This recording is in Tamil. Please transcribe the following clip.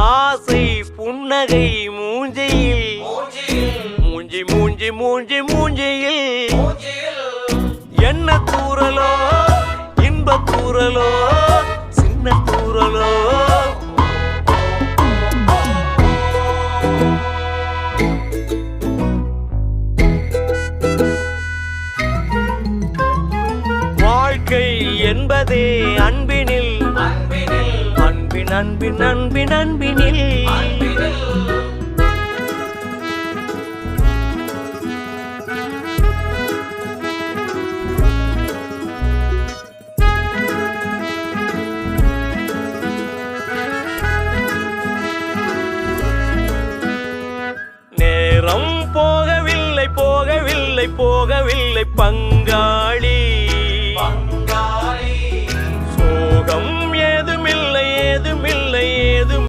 ஆசை புன்னகை மூஞ்சையில் மூஞ்சி மூஞ்சி மூஞ்சி மூஞ்சியில் என்ன தூரலோ இன்ப தூரலோ சின்ன தூரலோ வாழ்க்கை என்பதே அன்பினில் அன்பின் அன்பின் அன்பின் அன்பினில் நேரம் போகவில்லை போகவில்லை போகவில்லை பங்காளி